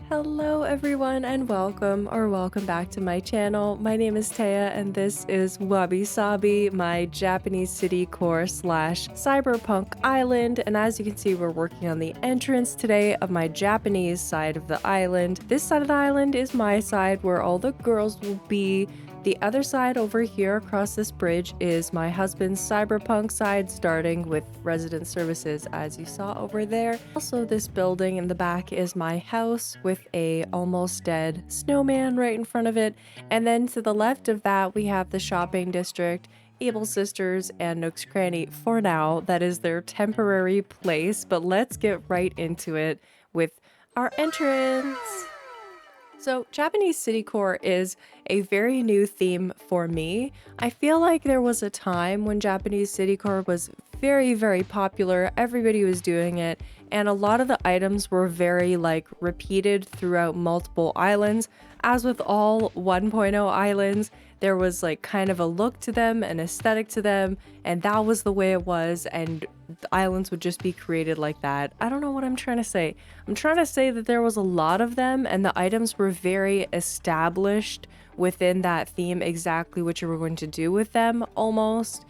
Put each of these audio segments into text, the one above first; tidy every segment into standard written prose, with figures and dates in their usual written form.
Hello everyone and welcome back to my channel. My name is Taya and this is Wabi-Sabi, my Japanese Citycore slash cyberpunk island. And as you can see, we're working on the entrance today of my Japanese side of the island. This side of the island is my side where all the girls will be. The other side over here across this bridge is my husband's cyberpunk side, starting with resident services as you saw over there. Also, this building in the back is my house with a almost dead snowman right in front of it. And then to the left of that, we have the shopping district, Able Sisters, and Nook's Cranny. For now, that is their temporary place, but let's get right into it with our entrance. So, Japanese Citycore is a very new theme for me. I feel like there was a time when Japanese Citycore was very popular, everybody was doing it, and a lot of the items were very repeated throughout multiple islands. As with all 1.0 islands, there was kind of a look to them, an aesthetic to them, and that was the way it was, and the islands would just be created like that. I don't know what I'm trying to say. I'm trying to say that there was a lot of them and the items were very established within that theme, exactly what you were going to do with them almost.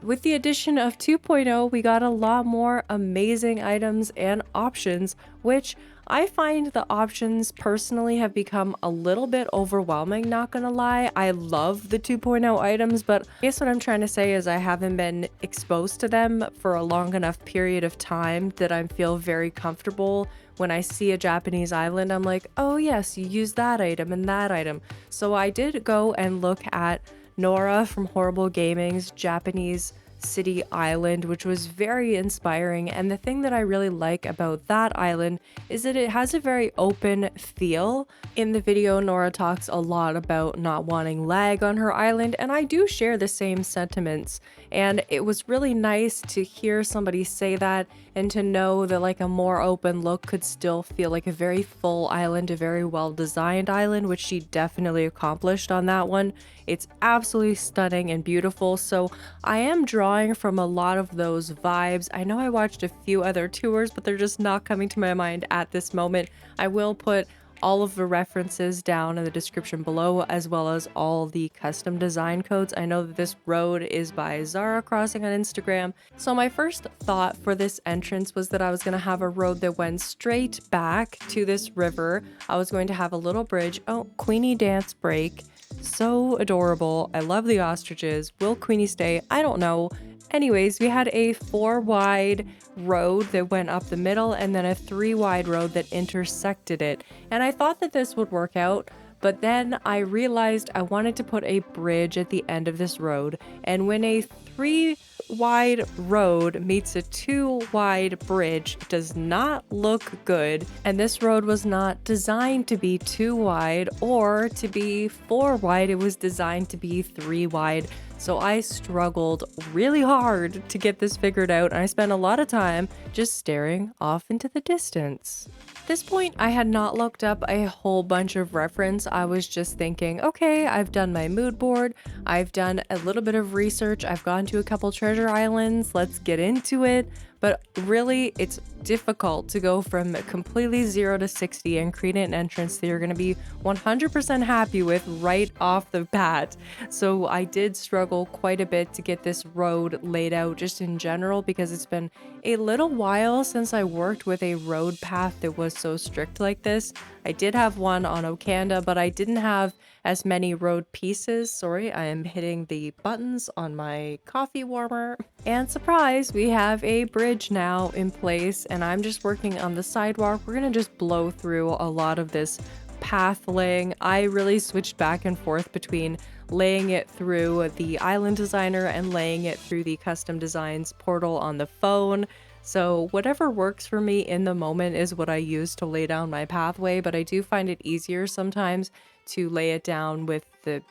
With the addition of 2.0, we got a lot more amazing items and options, which I find the options personally have become a little bit overwhelming, not gonna lie. I love the 2.0 items, but I guess what I'm trying to say is I haven't been exposed to them for a long enough period of time that I feel very comfortable. When I see a Japanese island, I'm like, oh yes, you use that item and that item. So I did go and look at Nora from Horrible Gaming's Japanese City Island, which was very inspiring. And the thing that I really like about that island is that it has a very open feel. In the video, Nora talks a lot about not wanting lag on her island, and I do share the same sentiments. And it was really nice to hear somebody say that and to know that a more open look could still feel like a very full island, a very well designed island, which she definitely accomplished on that one. It's absolutely stunning and beautiful. So I am drawing from a lot of those vibes. I know I watched a few other tours, but they're just not coming to my mind at this moment. I will put all of the references down in the description below, as well as all the custom design codes. I know that this road is by Crossing on Instagram. So my first thought for this entrance was that I was going to have a road that went straight back to this river. I was going to have a little bridge. Oh, Queenie dance break. So adorable. I love the ostriches. Will Queenie stay? I don't know. Anyways, we had a 4-wide road that went up the middle and then a 3-wide road that intersected it. And I thought that this would work out, but then I realized I wanted to put a bridge at the end of this road. And when a 3-wide road meets a 2-wide bridge, it does not look good. And this road was not designed to be 2 wide or to be 4 wide. It was designed to be 3 wide. So I struggled really hard to get this figured out, and I spent a lot of time just staring off into the distance. At this point, I had not looked up a whole bunch of reference. I was just thinking, okay, I've done my mood board, I've done a little bit of research, I've gone to a couple treasure islands, let's get into it. But really, it's difficult to go from completely 0 to 60 and create an entrance that you're going to be 100% happy with right off the bat. So I did struggle quite a bit to get this road laid out just in general, because it's been a little while since I worked with a road path that was so strict like this. I did have one on Okanda, but I didn't have as many road pieces. Sorry, I am hitting the buttons on my coffee warmer. And surprise, we have a bridge now in place, and I'm just working on the sidewalk. We're gonna just blow through a lot of this path laying. I really switched back and forth between laying it through the island designer and laying it through the custom designs portal on the phone. So whatever works for me in the moment is what I use to lay down my pathway, but I do find it easier sometimes to lay it down with the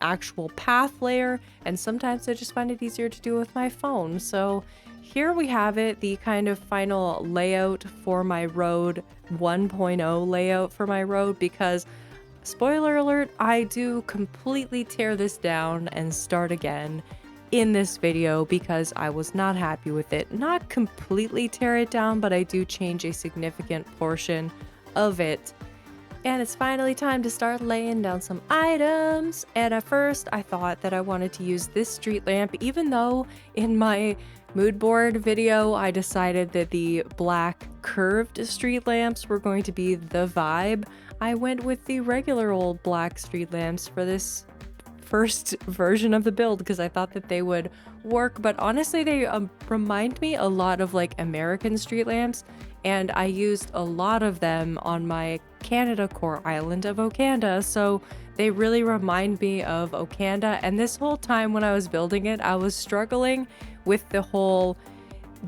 actual path layer, and sometimes I just find it easier to do with my phone. So here we have it, the kind of final layout for my road, 1.0 layout for my road, because spoiler alert, I do completely tear this down and start again in this video because I was not happy with it. Not completely tear it down, but I do change a significant portion of it. And it's finally time to start laying down some items. And at first I thought that I wanted to use this street lamp, even though in my mood board video I decided that the black curved street lamps were going to be the vibe. I went with the regular old black street lamps for this first version of the build because I thought that they would work, but honestly they remind me a lot of like American street lamps, and I used a lot of them on my Canada core island of Okanda, so they really remind me of Okanda. And this whole time when I was building it, I was struggling with the whole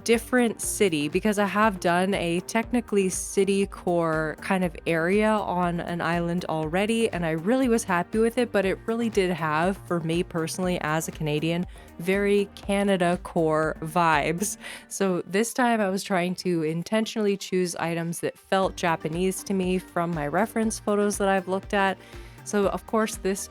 different city, because I have done a technically city core kind of area on an island already, and I really was happy with it, but it really did have, for me personally as a Canadian, very Canada core vibes. So this time I was trying to intentionally choose items that felt Japanese to me from my reference photos that I've looked at. So of course this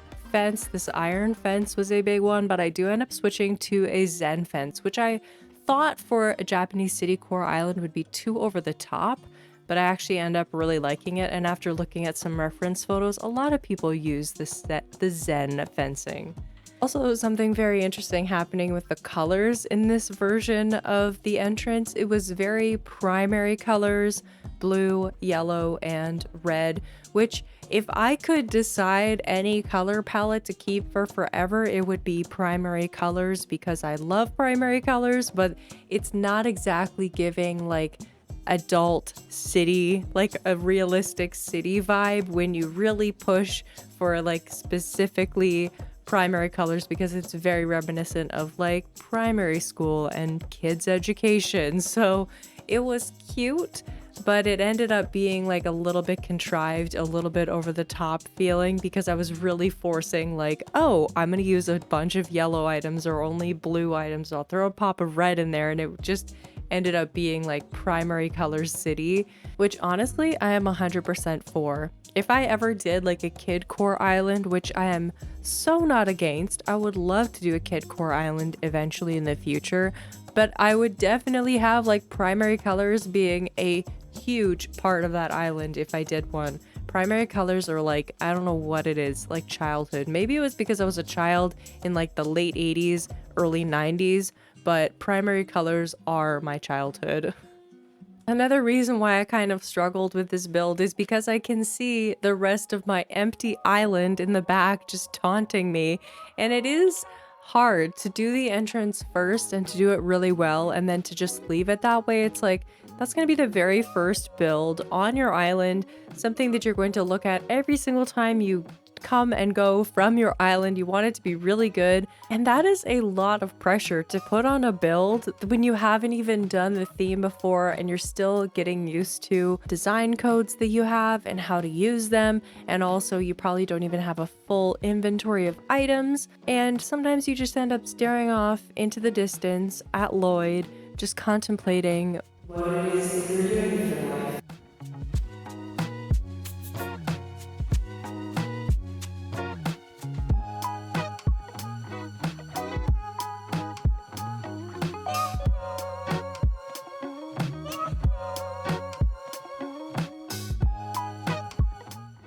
iron fence was a big one, but I do end up switching to a Zen fence, which I thought for a Japanese city core island would be too over the top, but I actually end up really liking it. And after looking at some reference photos, a lot of people use the Zen fencing. Also, something very interesting happening with the colors in this version of the entrance. It was very primary colors, blue, yellow, and red, which if I could decide any color palette to keep for forever, it would be primary colors, because I love primary colors, but it's not exactly giving like adult city, like a realistic city vibe when you really push for like specifically primary colors, because it's very reminiscent of like primary school and kids education. So it was cute, but it ended up being like a little bit contrived, a little bit over the top feeling, because I was really forcing like, oh, I'm gonna use a bunch of yellow items or only blue items, I'll throw a pop of red in there, and it just ended up being like primary colors city, which honestly I am 100% for. If I ever did like a kid core island, which I am so not against, I would love to do a kid core island eventually in the future, but I would definitely have like primary colors being a huge part of that island if I did one. Primary colors are like, I don't know what it is, like childhood. Maybe it was because I was a child in like the late 80s, early 90s, but primary colors are my childhood. Another reason why I kind of struggled with this build is because I can see the rest of my empty island in the back just taunting me, and it is hard to do the entrance first and to do it really well and then to just leave it that way. It's like, that's going to be the very first build on your island, something that you're going to look at every single time you come and go from your island. You want it to be really good, and that is a lot of pressure to put on a build when you haven't even done the theme before and you're still getting used to design codes that you have and how to use them, and also you probably don't even have a full inventory of items, and sometimes you just end up staring off into the distance at Lloyd, just contemplating what it is that you're doing with your life.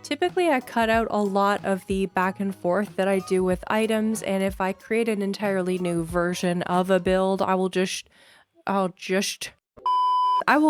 Typically, I cut out a lot of the back and forth that I do with items, and if I create an entirely new version of a build, I will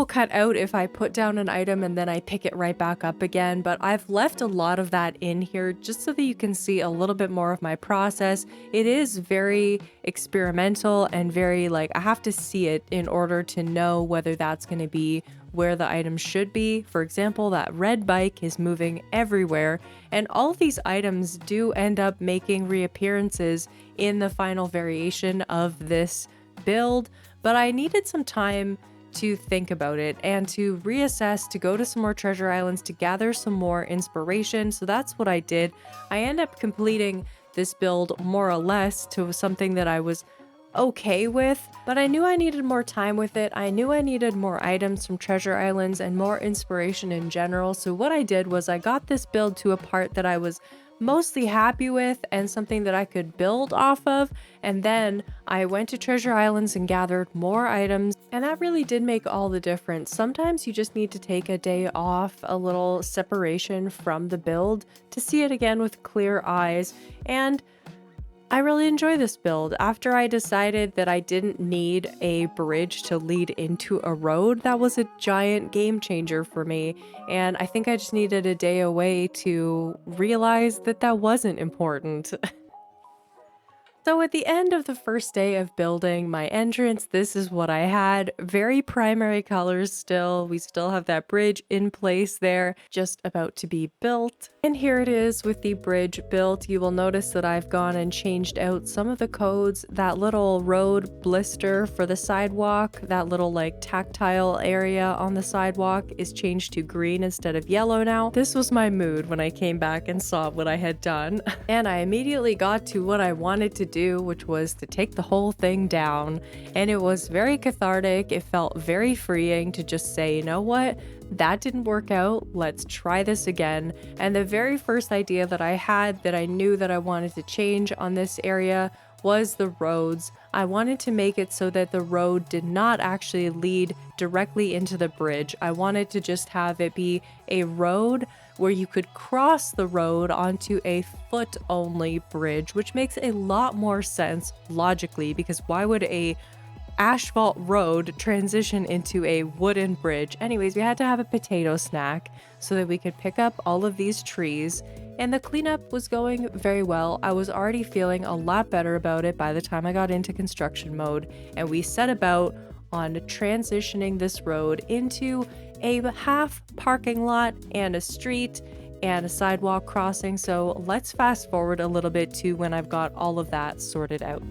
cut out if I put down an item and then I pick it right back up again, but I've left a lot of that in here just so that you can see a little bit more of my process. It is very experimental and very like, I have to see it in order to know whether that's going to be where the item should be. For example, that red bike is moving everywhere, and all of these items do end up making reappearances in the final variation of this build, but I needed some time to think about it and to reassess, to go to some more treasure islands, to gather some more inspiration. So that's what I did. I end up completing this build more or less to something that I was okay with, but I knew I needed more time with it. I knew I needed more items from treasure islands and more inspiration in general. So what I did was I got this build to a part that I was mostly happy with and something that I could build off of. And then I went to Treasure Islands and gathered more items, and that really did make all the difference. Sometimes you just need to take a day off, a little separation from the build to see it again with clear eyes. And I really enjoy this build. After I decided that I didn't need a bridge to lead into a road, that was a giant game changer for me. And I think I just needed a day away to realize that that wasn't important. So at the end of the first day of building my entrance, this is what I had. Very primary colors still. We still have that bridge in place there, just about to be built. And here it is with the bridge built. You will notice that I've gone and changed out some of the codes. That little road blister for the sidewalk, that little like tactile area on the sidewalk is changed to green instead of yellow now. This was my mood when I came back and saw what I had done. And I immediately got to what I wanted to do, which was to take the whole thing down. And it was very cathartic. It felt very freeing to just say, you know what? That didn't work out. Let's try this again. And the very first idea that I had that I knew that I wanted to change on this area was the roads. I wanted to make it so that the road did not actually lead directly into the bridge. I wanted to just have it be a road where you could cross the road onto a foot-only bridge, which makes a lot more sense logically, because why would a asphalt road transition into a wooden bridge? Anyways, we had to have a potato snack so that we could pick up all of these trees, and the cleanup was going very well. I was already feeling a lot better about it by the time I got into construction mode, and we set about on transitioning this road into a half parking lot and a street and a sidewalk crossing. So let's fast forward a little bit to when I've got all of that sorted out.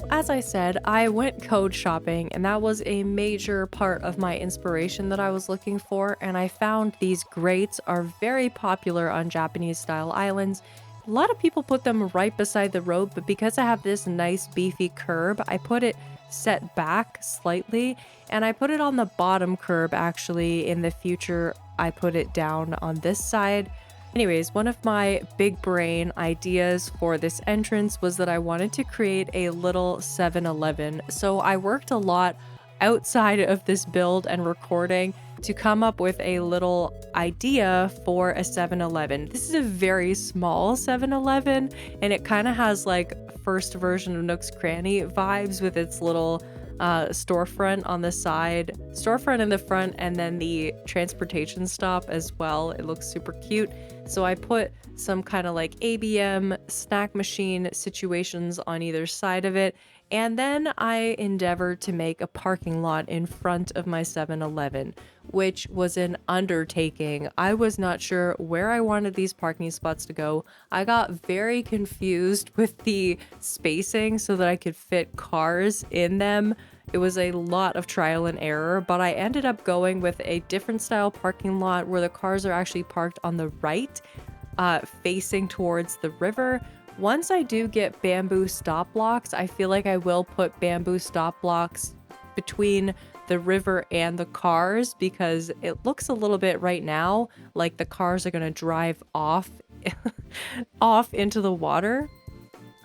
As I said, I went code shopping, and that was a major part of my inspiration that I was looking for, and I found these grates are very popular on Japanese style islands. A lot of people put them right beside the road, but because I have this nice beefy curb, I put it set back slightly, and I put it on the bottom curb. Actually, in the future, I put it down on this side. Anyways, one of my big brain ideas for this entrance was that I wanted to create a little 7-Eleven. So I worked a lot outside of this build and recording to come up with a little idea for a 7-Eleven. This is a very small 7-Eleven, and it kind of has like first version of Nook's Cranny vibes with its little storefront on the side, storefront in the front, and then the transportation stop as well. It looks super cute. So I put some kind of like ABM snack machine situations on either side of it. And then I endeavored to make a parking lot in front of my 7-Eleven, which was an undertaking. I was not sure where I wanted these parking spots to go. I got very confused with the spacing so that I could fit cars in them. It was a lot of trial and error, but I ended up going with a different style parking lot where the cars are actually parked on the right, facing towards the river. Once I do get bamboo stop blocks, I feel like I will put bamboo stop blocks between the river and the cars, because it looks a little bit right now like the cars are going to drive off into the water.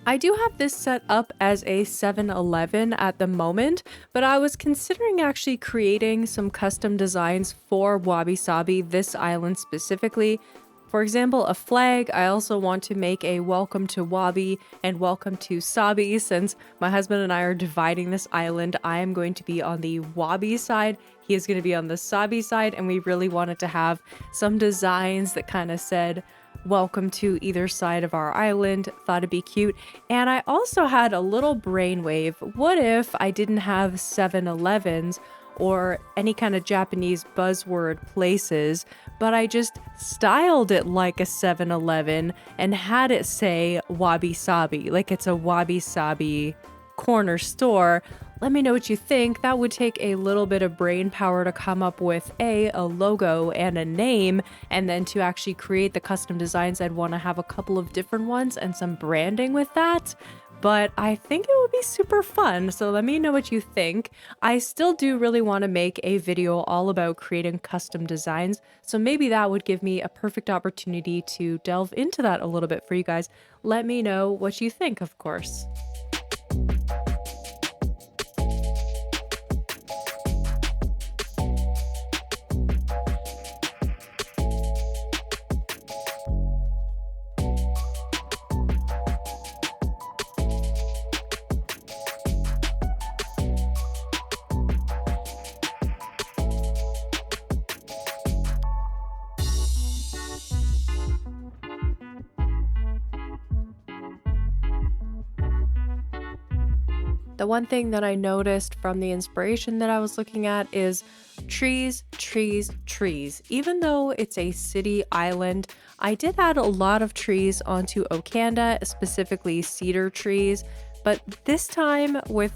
I do have this set up as a 7-Eleven at the moment, but I was considering actually creating some custom designs for Wabi-Sabi, this island specifically. For example, a flag. I also want to make a welcome to Wabi and welcome to Sabi. Since my husband and I are dividing this island, I am going to be on the Wabi side. He is going to be on the Sabi side, and we really wanted to have some designs that kind of said welcome to either side of our island. Thought it'd be cute. And I also had a little brainwave. What if I didn't have 7-Elevens or any kind of Japanese buzzword places, but I just styled it like a 7-Eleven and had it say Wabi-Sabi, like it's a Wabi-Sabi corner store. Let me know what you think. That would take a little bit of brain power to come up with a logo and a name, and then to actually create the custom designs, I'd want to have a couple of different ones and some branding with that. but I think it would be super fun. So let me know what you think. I still do really want to make a video all about creating custom designs. So maybe that would give me a perfect opportunity to delve into that a little bit for you guys. Let me know what you think, of course. The one thing that I noticed from the inspiration that I was looking at is trees, trees, trees. Even though it's a city island, I did add a lot of trees onto Okanda, specifically cedar trees. But this time with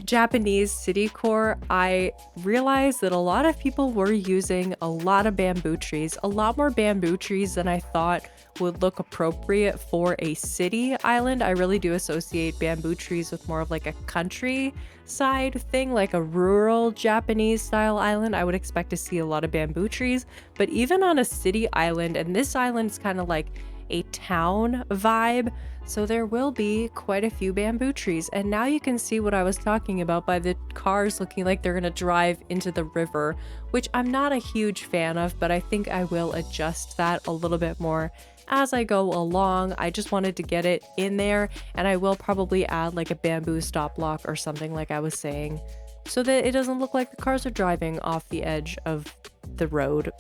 Japanese Citycore, I realized that a lot of people were using a lot of bamboo trees, a lot more bamboo trees than I thought would look appropriate for a city island. I really do associate bamboo trees with more of like a countryside thing, like a rural Japanese style island. I would expect to see a lot of bamboo trees, but even on a city island, and this island is kind of like a town vibe, so there will be quite a few bamboo trees. And now you can see what I was talking about by the cars looking like they're gonna drive into the river, which I'm not a huge fan of, but I think I will adjust that a little bit more as I go along. I just wanted to get it in there, and I will probably add like a bamboo stop block or something like I was saying, so that it doesn't look like the cars are driving off the edge of the road.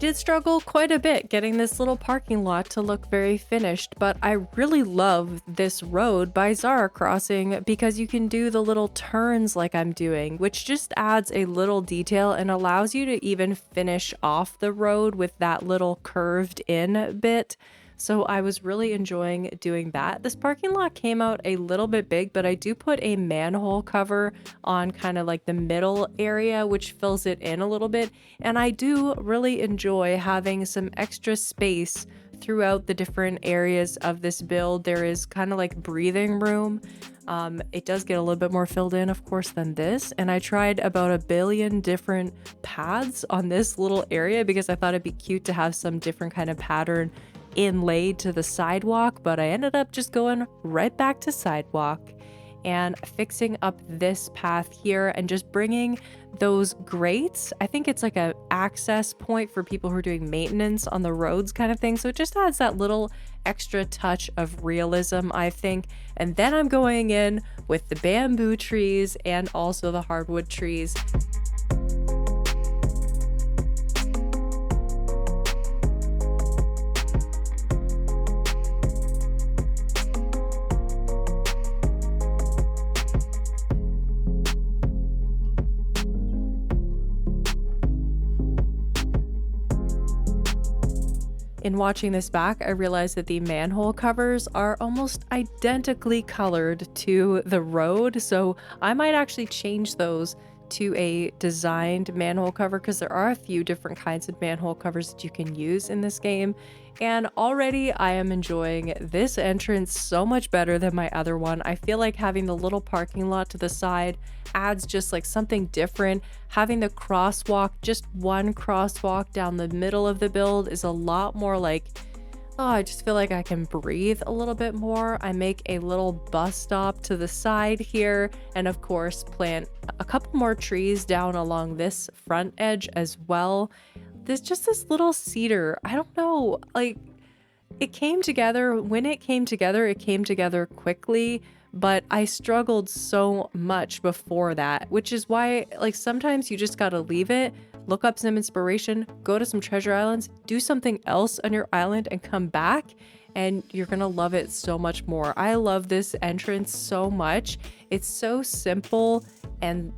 Did struggle quite a bit getting this little parking lot to look very finished, but I really love this road by Crossing because you can do the little turns like I'm doing, which just adds a little detail and allows you to even finish off the road with that little curved in bit. So I was really enjoying doing that. This parking lot came out a little bit big, but I do put a manhole cover on kind of like the middle area, which fills it in a little bit. And I do really enjoy having some extra space throughout the different areas of this build. There is kind of like breathing room. It does get a little bit more filled in, of course, than this. And I tried about a billion different paths on this little area because I thought it'd be cute to have some different kind of pattern inlaid to the sidewalk, but I ended up just going right back to sidewalk and fixing up this path here and just bringing those grates. I think it's like a access point for people who are doing maintenance on the roads kind of thing. So it just adds that little extra touch of realism, I think. And then I'm going in with the bamboo trees and also the hardwood trees. In watching this back, I realized that the manhole covers are almost identically colored to the road, so I might actually change those to a designed manhole cover because there are a few different kinds of manhole covers that you can use in this game. And already I am enjoying this entrance so much better than my other one. I feel like having the little parking lot to the side adds just like something different. Having the crosswalk, just one crosswalk down the middle of the build, is a lot more like, oh, I just feel like I can breathe a little bit more. I make a little bus stop to the side here, and of course plant a couple more trees down along this front edge as well. There's just this little cedar, I don't know, like it came together. When it came together quickly, but I struggled so much before that, which is why like sometimes you just gotta leave it, look up some inspiration, go to some treasure islands, do something else on your island and come back, and you're gonna love it so much more. I love this entrance so much. It's so simple and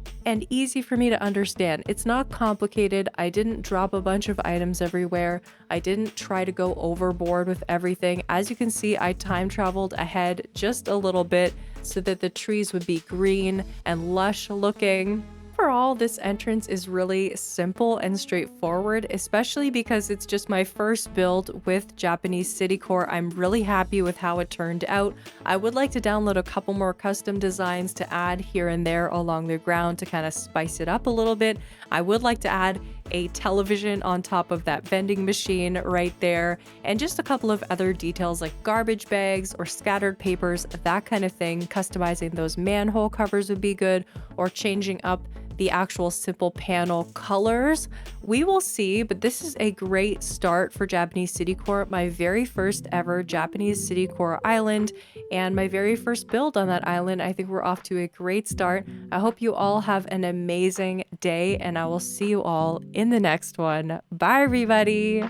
easy for me to understand. It's not complicated. I didn't drop a bunch of items everywhere. I didn't try to go overboard with everything. As you can see, I time traveled ahead just a little bit so that the trees would be green and lush looking. overall, this entrance is really simple and straightforward, especially because it's just my first build with Japanese Citycore. I'm really happy with how it turned out. I would like to download a couple more custom designs to add here and there along the ground to kind of spice it up a little bit. I would like to add a television on top of that vending machine right there, and just a couple of other details like garbage bags or scattered papers, that kind of thing. Customizing those manhole covers would be good, or changing up the actual simple panel colors. We will see, but this is a great start for Japanese Citycore, my very first ever Japanese Citycore island, and my very first build on that island. I think we're off to a great start. I hope you all have an amazing day, and I will see you all in the next one. Bye, everybody!